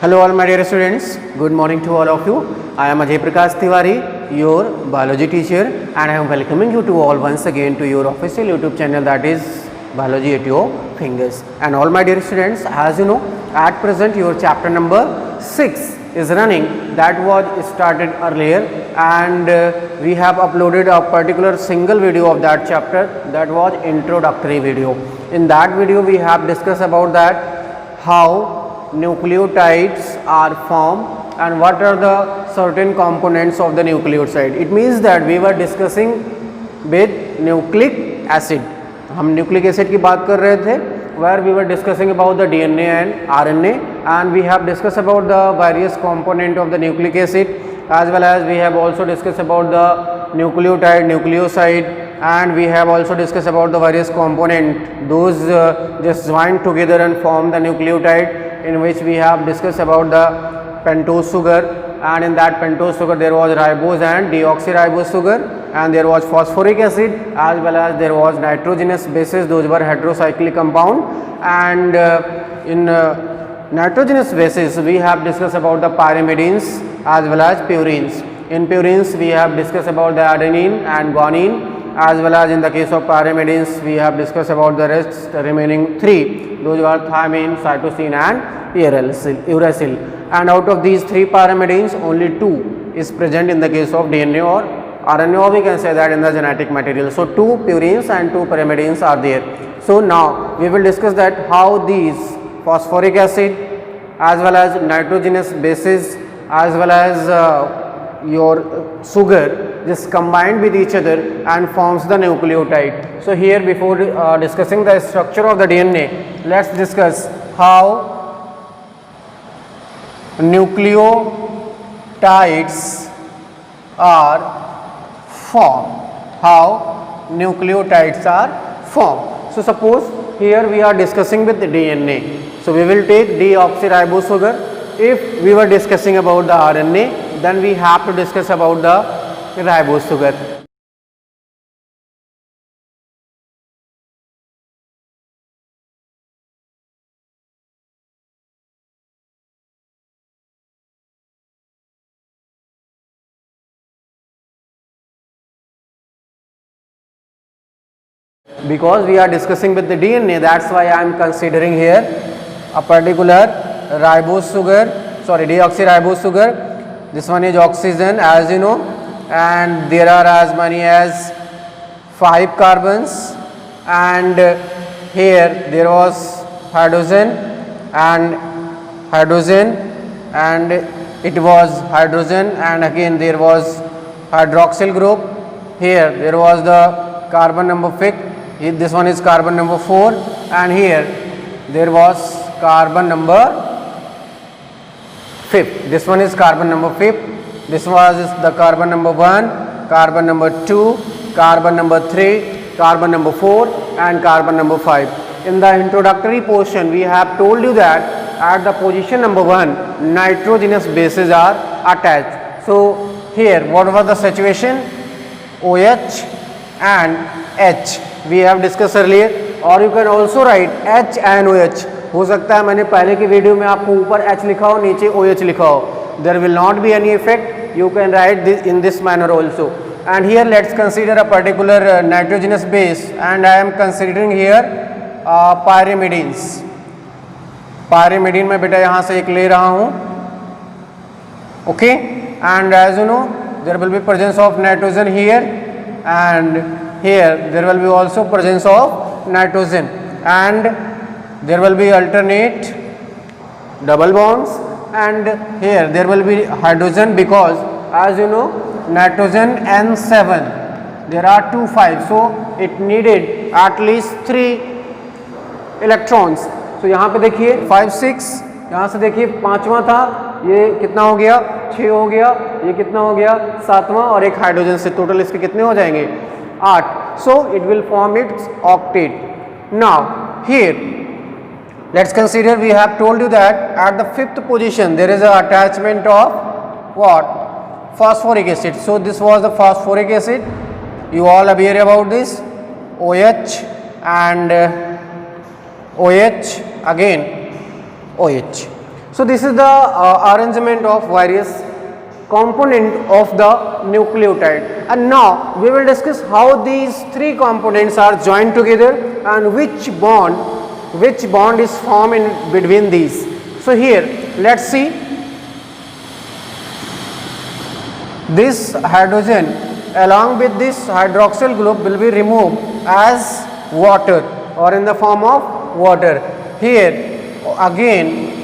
Hello all my dear students, good morning to all of you. I am Ajay Prakash Tiwari, your biology teacher, and I am welcoming you to all once again to your official YouTube channel, that is Biology at Your Fingers. And all my dear students, as you know, at present your chapter number 6 is running, that was started earlier, and we have uploaded a particular single video of that chapter, that was introductory video. In that video we have discussed about that how nucleotides are formed and what are the certain components of the nucleotide. It means that we were discussing with nucleic acid. हम nucleic acid की बात कर रहे थे, where we were discussing about the DNA and RNA, and we have discussed about the various component of the nucleic acid, as well as we have also discussed about the nucleotide, nucleoside, and we have also discussed about the various component those just join together and form the nucleotide, in which we have discussed about the pentose sugar, and in that pentose sugar there was ribose and deoxyribose sugar, and there was phosphoric acid, as well as there was nitrogenous bases, those were heterocyclic compound, and in nitrogenous bases we have discussed about the pyrimidines as well as purines. In purines we have discussed about the adenine and guanine, as well as in the case of pyrimidines we have discussed about the rest, the remaining three, those are thymine, cytosine and uracil, and out of these three pyrimidines only two is present in the case of DNA or RNA, or we can say that in the genetic material. So two purines and two pyrimidines are there. So now we will discuss that how these phosphoric acid as well as nitrogenous bases as well as your sugar just combined with each other and forms the nucleotide. So here, before discussing the structure of the DNA, let's discuss how nucleotides are formed. How nucleotides are formed. So suppose here we are discussing with the DNA. So we will take deoxyribose sugar. If we were discussing about the RNA, then we have to discuss about the ribose sugar. Because we are discussing with the DNA, that's why I am considering here a particular ribose sugar, deoxyribose sugar. This one is oxygen, as you know, and there are as many as 5 carbons, and here there was hydrogen, and it was hydrogen, and again there was hydroxyl group. Here there was the carbon number 5. This one is carbon number 4, and here there was carbon number 5. This one is carbon number 5. This was the carbon number 1, carbon number 2, carbon number 3, carbon number 4, and carbon number 5. In the introductory portion, we have told you that at the position number 1, nitrogenous bases are attached. So here, what was the situation? OH and H. We have discussed earlier, or you can also write H and OH. हो सकता है मैंने पहले की video में आपको ऊपर H लिखा हो, नीचे OH लिखा हो. There will not be any effect. You can write this in this manner also. And here let's consider a particular nitrogenous base, and I am considering here pyrimidines. Pyrimidine मैं बेटा यहाँ से एक ले रहा हूँ. Okay, and as you know, there will be presence of nitrogen here, and here there will be also presence of nitrogen, and there will be alternate double bonds, and here there will be hydrogen, because as you know nitrogen N7, there are 2 5, so it needed at least 3 electrons. So यहाँ पे देखिए 5 6, यहाँ से देखिए 5वां था, ये कितना हो गया 6 हो गया, ये कितना हो गया 7वां, और एक हाइड्रोजन से टोटल इसके कितने हो जाएंगे 8. So it will form its octet. Now here let's consider, we have told you that at the 5th position there is an attachment of what? Phosphoric acid. So this was the phosphoric acid. You all aware about this. OH and OH, again OH. So this is the arrangement of various component of the nucleotide, and now we will discuss how these three components are joined together and which bond is formed in between these. So here let's see, this hydrogen along with this hydroxyl group will be removed as water or in the form of water. Here again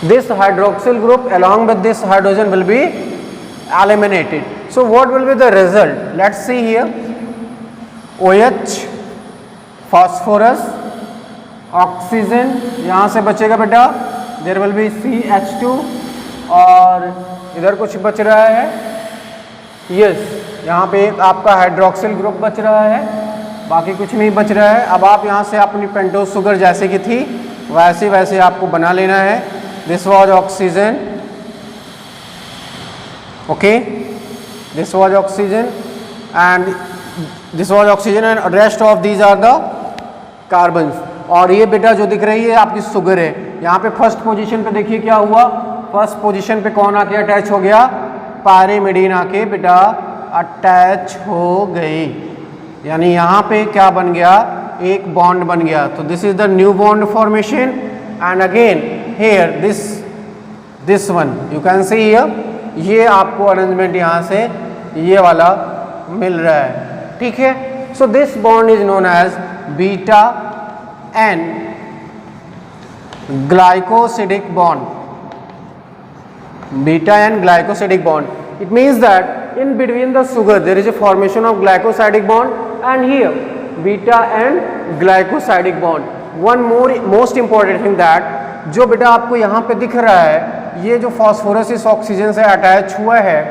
this hydroxyl group along with this hydrogen will be eliminated. So what will be the result? Let's see here, OH, phosphorus, oxygen यहाँ से बचेगा बेटा, there will be CH2 और इधर कुछ बच रहा है, यस यहाँ पे एक आपका हाइड्रोक्सिल ग्रुप बच रहा है, बाकी कुछ नहीं बच रहा है. अब आप यहाँ से अपनी पेंटोज शुगर जैसे की थी वैसे आपको बना लेना है. This was oxygen, okay, this was oxygen and rest of these are the carbons. और ये बेटा जो दिख रही है आपकी शुगर है. यहाँ पे फर्स्ट पोजीशन पे देखिए क्या हुआ, फर्स्ट पोजीशन पे कौन आके अटैच हो गया, पायरिमिडीन आके बेटा अटैच हो गई, यानी यहाँ पे क्या बन गया, एक बॉन्ड बन गया. तो this is the new bond formation and again here this one you can see here, ये आपको अरेंजमेंट यहाँ से ये वाला मिल रहा है, ठीक है. So this bond is known as beta N glycosidic bond, beta N glycosidic bond. It means that in between the sugar there is a formation of glycosidic bond, and here beta and glycosidic bond. One more most important thing that जो बेटा आपको यहाँ पे दिख रहा है, ये जो फास्फोरस इस ऑक्सीजन से अटैच हुआ है,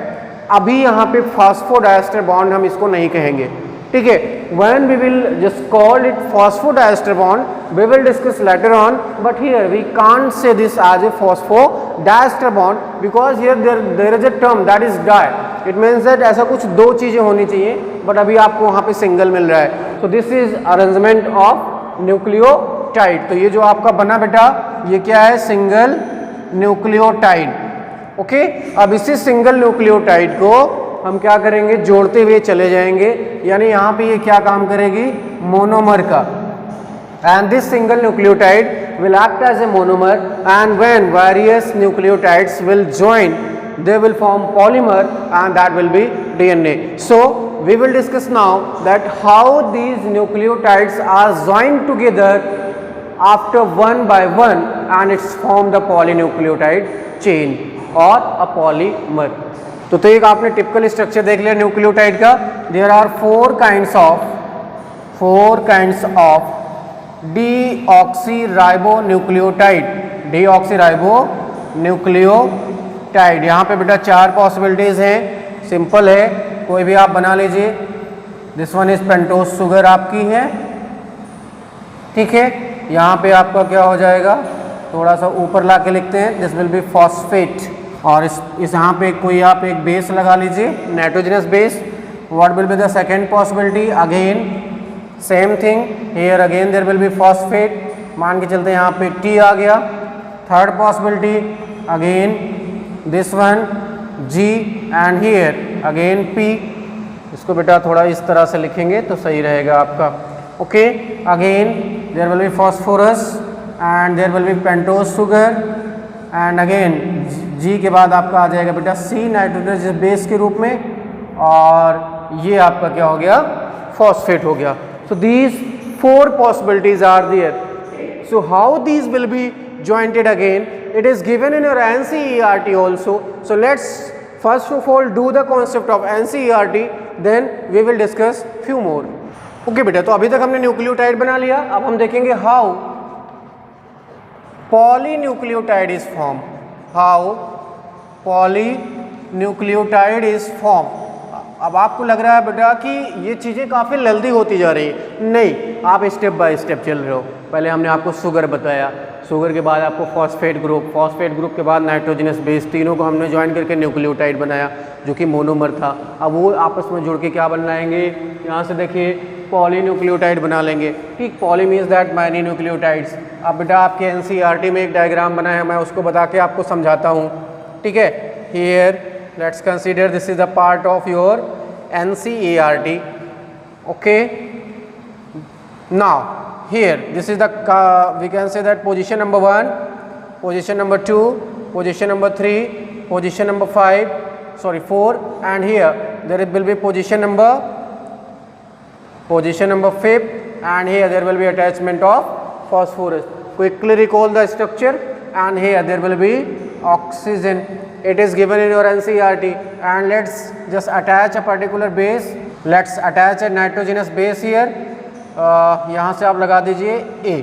अभी यहाँ पे फास्फोडाइस्टर बॉन्ड हम इसको नहीं कहेंगे, ठीक है. When we will just call it phosphodiester bond, we will discuss later on, but here we can't say this as a phosphodiester bond because here there is a term that is di. It means that ऐसा कुछ दो चीज़ें होनी चाहिए, but अभी आपको वहाँ पे सिंगल मिल रहा है. So this is arrangement of nucleotide. तो ये जो आपका बना बेटा ये क्या है, सिंगल न्यूक्लियोटाइड, ओके. अब इसी सिंगल न्यूक्लियोटाइड को हम क्या करेंगे, जोड़ते हुए चले जाएंगे, यानी यहाँ पे ये क्या काम करेगी, मोनोमर का. And this single nucleotide will act as a monomer, and when various nucleotides will join they will form polymer and that will be DNA. So we will discuss now that how these nucleotides are joined together after one by one and it's formed the polynucleotide chain or a polymer. तो एक आपने typical structure देख लिया nucleotide का. There are four kinds of deoxyribonucleotide. यहाँ पे बेटा चार पॉसिबिलिटीज हैं, सिंपल है, कोई भी आप बना लीजिए. This one is pentose sugar आपकी है, ठीक है. यहाँ पे आपका क्या हो जाएगा, थोड़ा सा ऊपर ला के लिखते हैं, दिस विल बी फॉस्फेट. और इस यहाँ पे कोई आप एक बेस लगा लीजिए, nitrogenous base. What will be the second possibility, again same thing, here again there will be phosphate. मान के चलते हैं यहाँ पे टी आ गया. Third possibility again this one G and here again P. इसको बेटा थोड़ा इस तरह से लिखेंगे तो सही रहेगा आपका, okay. Again there will be phosphorus and there will be pentose sugar and again G के बाद आपका आ जाएगा बेटा C नाइट्रोजन बेस के रूप में, और ये आपका क्या हो गया, फॉस्फेट हो गया. So these four possibilities are there. So how these will be jointed again, it is given in your NCERT also. So let's first of all do the concept of NCERT, then we will discuss few more. Okay बेटा, तो अभी तक हमने nucleotide बना लिया. अब हम देखेंगे how polynucleotide is form. How polynucleotide is form. अब आपको लग रहा है बेटा कि ये चीज़ें काफ़ी जल्दी होती जा रही है. नहीं, आप स्टेप बाय स्टेप चल रहे हो. पहले हमने आपको शुगर बताया, शुगर के बाद आपको फॉस्फेट ग्रुप के बाद नाइट्रोजनस बेस, तीनों को हमने ज्वाइन करके न्यूक्लियोटाइड बनाया जो कि मोनोमर था. अब वो आपस में जुड़ के क्या बनाएंगे, यहाँ से देखिए पॉलीन्यूक्लियोटाइड बना लेंगे। ठीक, poly means that many nucleotides. अब बेटा आपके एनसीईआरटी में एक डायग्राम बना है, मैं उसको बता के आपको समझाता हूँ। ठीक है, here let's consider this is the part of your NCERT. Okay, now here this is the we can say that position number 1, position number 2, position number 3, position number 5, sorry 4, and here there will be position number 5, and here there will be attachment of phosphorus. Quickly recall the structure, and here there will be oxygen. It is given in your NCERT, and let's just attach a particular base. Let's attach a nitrogenous base here. यहाँ से आप लगा दीजिए A.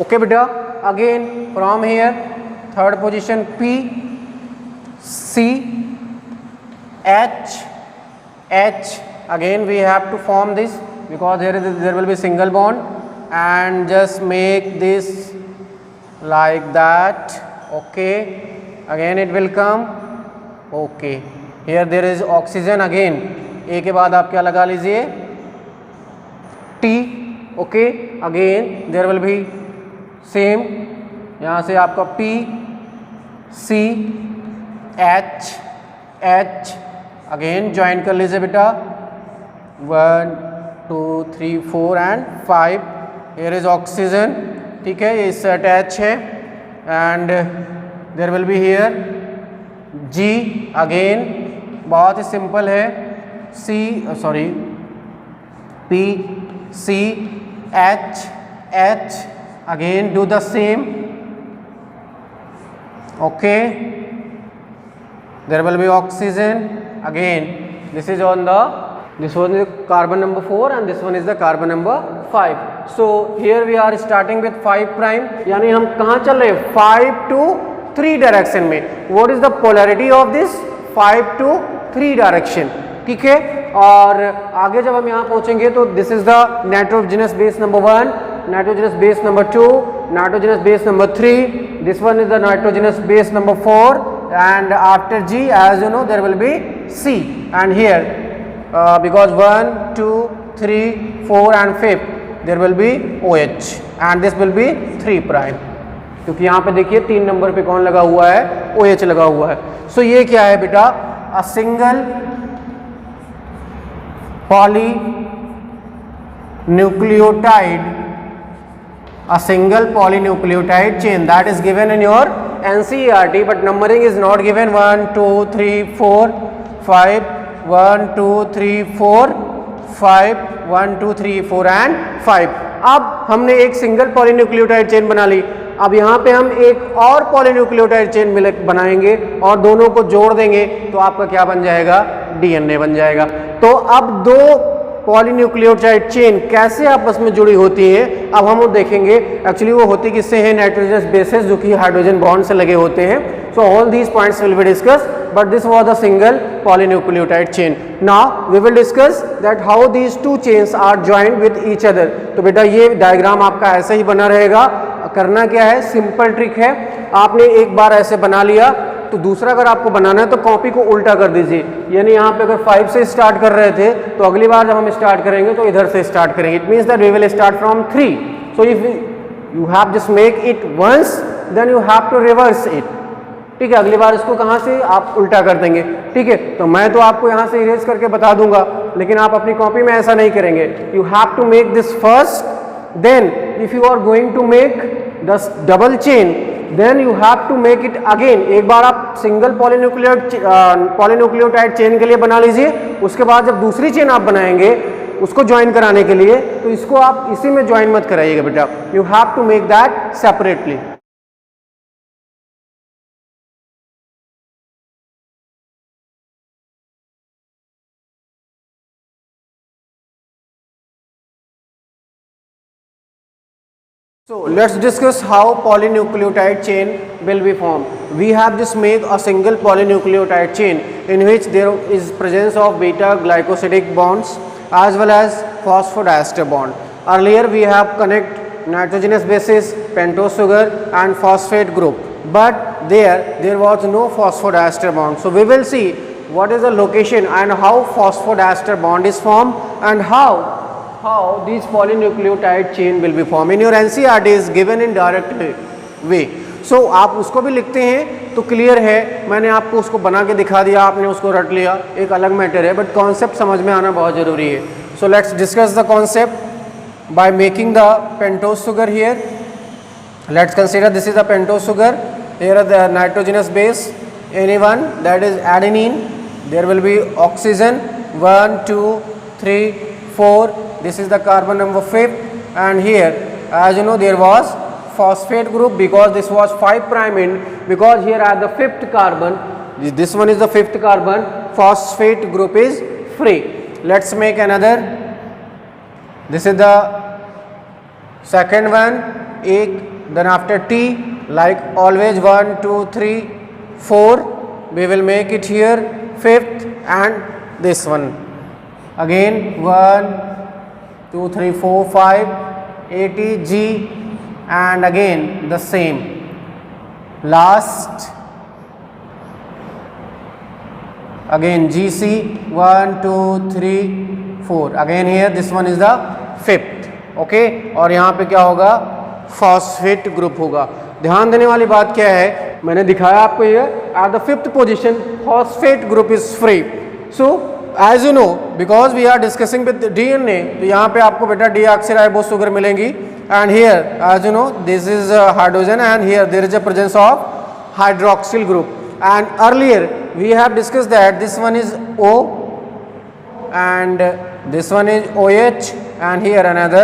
Okay बेटा, again from here third position P, C, H, again we have to form this because there will be single bond, and just make this like that. Okay, again it will come. Okay, here there is oxygen again. A के बाद आप क्या लगा लीजिए T. Okay, again there will be same, यहाँ से आपका P, C, H, again join कर लीजिए बेटा 1, 2, 3, 4 एंड 5. Here is oxygen. ठीक है, ये इससे अटैच है, and there will be here G. Again बहुत ही सिंपल है, P, C, H, again do the same. Okay, there will be oxygen again. This is one is carbon number 4 and this one is the carbon number 5. So here we are starting with 5 prime, यानी हम कहाँ चल रहे हैं 5 to 3 direction में. What is the polarity of this 5 to 3 direction? ठीक है, और आगे जब हम यहाँ पहुँचेंगे तो this is the nitrogenous base number 1, nitrogenous base number 2, nitrogenous base number 3, this one is the nitrogenous base number 4, and after G, as you know, there will be C, and here because 1, 2, 3, 4 and 5 there will be OH, and this will be 3 prime, क्योंकि यहाँ पे देखिए 3 number पे कौन लगा हुआ है, OH लगा हुआ है. सो ये क्या है बेटा, a single polynucleotide, a single polynucleotide chain that is given in your NCERT, but numbering is not given 1, 2, 3, 4, 5, 1, 2, 3, 4, 5, 1, 2, 3, 4 and 5. अब हमने एक सिंगल पॉलीन्यूक्लियोटाइड चेन बना ली. अब यहाँ पे हम एक और पॉलीन्यूक्लियोटाइड चेन बनाएंगे और दोनों को जोड़ देंगे तो आपका क्या बन जाएगा, DNA बन जाएगा. तो अब दो पॉलीन्यूक्लियोटाइड चेन कैसे आपस में जुड़ी होती है अब हम वो देखेंगे. एक्चुअली वो होती किससे है, नाइट्रोजनस बेसेस जो कि हाइड्रोजन बॉन्ड से लगे होते हैं. So all these points will be discuss, but this was the single polynucleotide chain. Now we will discuss that how these two chains are joined with each other. तो बेटा ये diagram आपका ऐसे ही बना रहेगा. करना क्या है, सिंपल ट्रिक है. आपने एक बार ऐसे बना लिया तो दूसरा अगर आपको बनाना है तो कॉपी को उल्टा कर दीजिए. यानी यहाँ पे अगर 5 से स्टार्ट कर रहे थे तो अगली बार जब हम स्टार्ट करेंगे तो इधर से स्टार्ट करेंगे. It means that we will start from 3. So if you have just make it once then you have to reverse it. ठीक है, अगली बार इसको कहाँ से आप उल्टा कर देंगे. ठीक है, तो मैं तो आपको यहाँ से इरेज करके बता दूंगा, लेकिन आप अपनी कॉपी में ऐसा नहीं करेंगे. You have to make this first, then if you are going to make the double chain then you have to make it again. एक बार आप सिंगल पॉलीन्यूक्लियोटाइड चेन के लिए बना लीजिए. उसके बाद जब दूसरी चेन आप बनाएंगे उसको ज्वाइन कराने के लिए तो इसको आप इसी में ज्वाइन मत कराइएगा बेटा. You have to make that separately. So let's discuss how polynucleotide chain will be formed. We have just made a single polynucleotide chain in which there is presence of beta glycosidic bonds as well as phosphodiester bond. Earlier we have connect nitrogenous bases, pentose sugar and phosphate group, but there was no phosphodiester bond. So we will see what is the location and how phosphodiester bond is formed and how these polynucleotide chain will be formed. In your NCERT is given in direct way. So आप उसको भी लिखते हैं तो clear है, मैंने आपको उसको बना के दिखा दिया, आपने उसको रट लिया, एक अलग मैटर है, बट कॉन्सेप्ट समझ में आना बहुत ज़रूरी है. So let's discuss the concept by making the pentose sugar here. Let's consider this is the pentose sugar. Here are the nitrogenous base Na1, that is adenine. There will be oxygen 1 2 3 4. This is the carbon number 5, and here as you know there was phosphate group because this was 5 prime end, because here at the 5th carbon, this one is the 5th carbon, phosphate group is free. Let's make another. This is the second one, egg, then after T, like always 1 2 3 4, we will make it here 5th, and this one again 1 2 3 4 5 ATG, and again the same last again GC 1 2 3 4, again here this one is the 5th. Okay, और यहाँ पे क्या होगा, phosphate group होगा. ध्यान देने वाली बात क्या है, मैंने दिखाया आपको ये at the 5th position phosphate group is free. So as you know because we are discussing with DNA, तो यहाँ पे आपको बेटा डीऑक्सीराइबोस शुगर मिलेंगी, and here as you know this is hydrogen and here there is a presence of hydroxyl group. And earlier we have discuss that this one is O and this one is OH and here another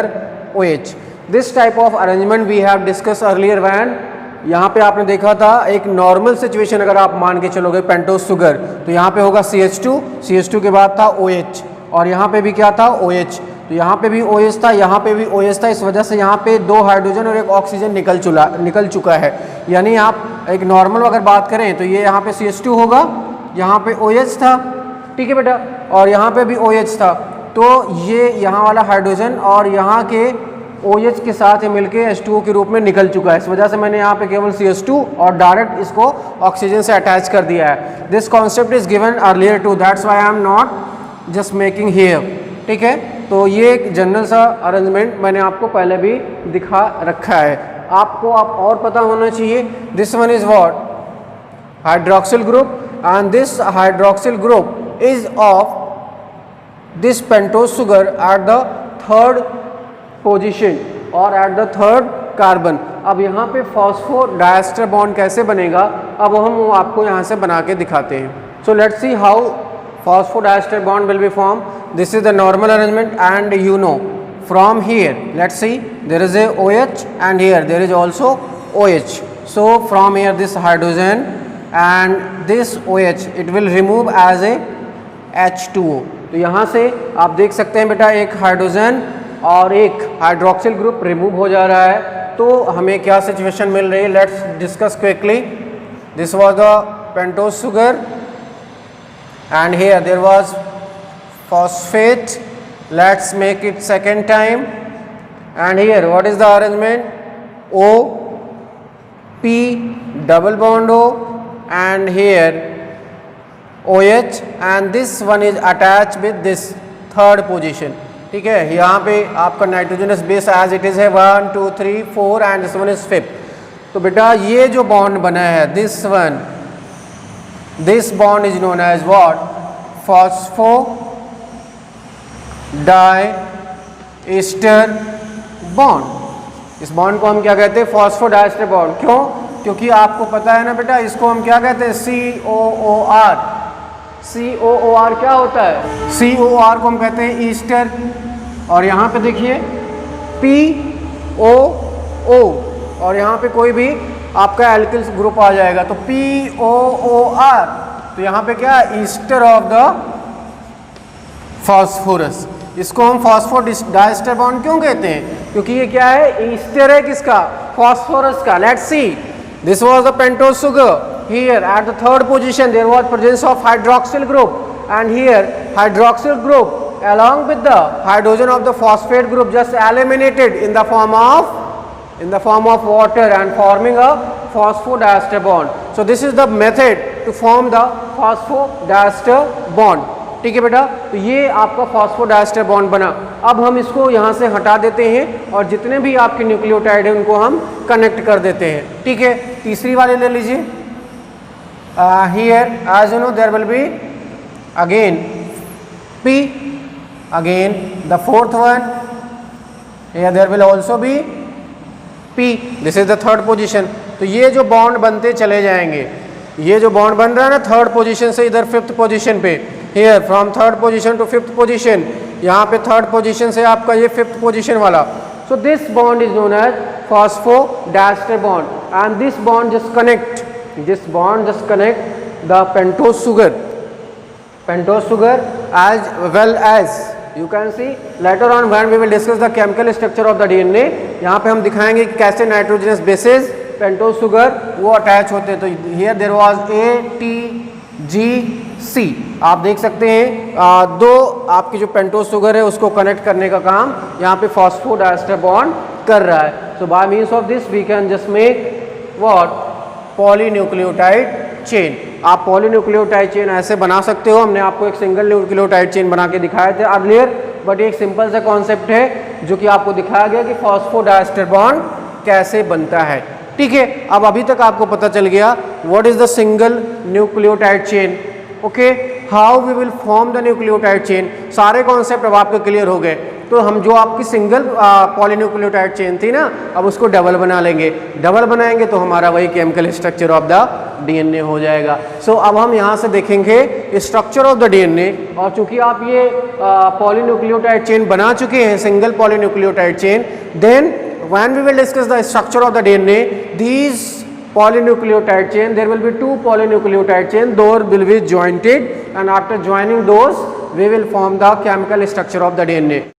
OH. This type of arrangement we have discussed earlier when यहाँ पे आपने देखा था एक normal situation अगर आप मान के चलोगे पेंटोज शुगर, तो यहाँ पे होगा CH2 के बाद था OH, और यहाँ पे भी क्या था OH, तो यहाँ पे भी OH था, यहाँ पे भी OH था. इस वजह से यहाँ पे 2 हाइड्रोजन और 1 ऑक्सीजन निकल चुका है. यानी आप एक नॉर्मल अगर बात करें तो ये यहाँ पे CH2 होगा, यहाँ पे OH था, ठीक है बेटा, और यहाँ पे भी OH था, तो ये यहाँ वाला हाइड्रोजन और यहाँ के OH के साथ ये मिलके H2O के रूप में निकल चुका है. इस वजह से मैंने यहाँ पे केवल CH2 और डायरेक्ट इसको ऑक्सीजन से अटैच कर दिया है. This concept is given earlier too, that's why I am not just making here. ठीक है, तो ये एक जनरल सा अरेंजमेंट मैंने आपको पहले भी दिखा रखा है, आपको आप और पता होना चाहिए. This one is what, hydroxyl group, and this hydroxyl group is of this pentose sugar at the 3rd position or at the 3rd carbon. अब यहाँ पे फॉस्फोडाइस्टर बॉन्ड कैसे बनेगा, अब हम आपको यहाँ से बना के दिखाते हैं. So let's see how phosphodiester bond will be formed. This is the normal arrangement, and you know from here let's see there is a OH and here there is also OH. So from here this hydrogen and this OH it will remove as a H2O. तो यहाँ से आप देख सकते हैं बेटा एक hydrogen और एक हाइड्रोक्सिल ग्रुप रिमूव हो जा रहा है. तो हमें क्या सिचुएशन मिल रही है, let's discuss quickly. This was the pentose sugar and here there was phosphate. Let's make it second time, and here what is the arrangement, O P double bond O and here OH, and this one is attached with this 3rd position. ठीक है, यहाँ पे आपका nitrogenous base as it is है 1 2 3 4 and this one is 5th. तो बेटा ये जो बॉन्ड बना है this bond is known as what, phosphodiester bond. इस बॉन्ड को हम क्या कहते हैं, फॉस्फोडाइएस्टर बॉन्ड. क्यों, क्योंकि आपको पता है ना बेटा इसको हम क्या कहते हैं, COOR. COOR क्या होता है, COR को हम कहते हैं ईस्टर, और यहाँ पे देखिए POO, और यहाँ पे कोई भी आपका एल्किल ग्रुप आ जाएगा तो POOR. तो यहाँ पे क्या, ईस्टर ऑफ द फॉस्फोरस. इसको हम फॉस्फोडाइएस्टर बॉन्ड क्यों कहते हैं, क्योंकि ये क्या है, ईस्टर है किसका, फॉस्फोरस का. Let's see, this was the pentose sugar. Here at the 3rd position there was presence of hydroxyl group, and here hydroxyl group along with the hydrogen of the phosphate group just eliminated in the form of water and forming a phosphodiester bond. So this is the method to form the phosphodiester bond. ठीक है बेटा, तो ये आपका phosphodiester bond बना। अब हम इसको यहाँ से हटा देते हैं और जितने भी आपके न्यूक्लियोटाइड हैं उनको हम कनेक्ट कर देते हैं। ठीक है, तीसरी वाली ले लीजिए। Here as you know there will be again P, again the fourth one, here there will also be P, this is the third position। तो ये जो बॉन्ड बनते चले जाएंगे, ये जो बॉन्ड बन रहा है ना थर्ड पोजीशन से इधर फिफ्थ पोजीशन पे, here from third position to fifth position, यहाँ पे थर्ड पोजीशन से आपका ये फिफ्थ पोजीशन वाला। So this bond is known as phosphodiester bond, and this bond just connect the pentose sugar as well as you can see later on when we will discuss the chemical structure of the DNA। यहाँ पे हम दिखाएंगे कि कैसे nitrogenous bases pentose sugar वो attach होते हैं। तो here there was ATGC, आप देख सकते हैं दो आपकी जो पेंटोज शुगर है उसको कनेक्ट करने का काम यहाँ पे फॉस्फोडाइस्टर बॉन्ड कर रहा है। So by means of this we can just make what, polynucleotide chain. आप पॉलीन्यूक्लियोटाइड चेन ऐसे बना सकते हो। हमने आपको एक सिंगल न्यूक्लियोटाइड चेन बना के दिखाए थे अर्लियर, बट एक सिंपल सा कॉन्सेप्ट है जो कि आपको दिखाया गया कि फॉस्फोडाइस्टर बॉन्ड कैसे बनता है। ठीक है, अब अभी तक आपको पता चल गया what is the single nucleotide chain. Okay, how we will form the nucleotide chain, सारे कॉन्सेप्ट अब आपके क्लियर हो गए। तो हम जो आपकी सिंगल पॉलीन्यूक्लियोटाइड चेन थी ना, अब उसको डबल बना लेंगे। डबल बनाएंगे तो हमारा वही chemical structure of the DNA हो जाएगा। सो अब हम यहाँ से देखेंगे स्ट्रक्चर ऑफ द डीएनए, और चूंकि आप ये पॉलीन्यूक्लियोटाइड चेन बना चुके हैं, single polynucleotide chain, then when we will discuss the structure of the DNA, these polynucleotide chain, there will be two polynucleotide chain, those will be jointed, and after joining those we will form the chemical structure of the DNA.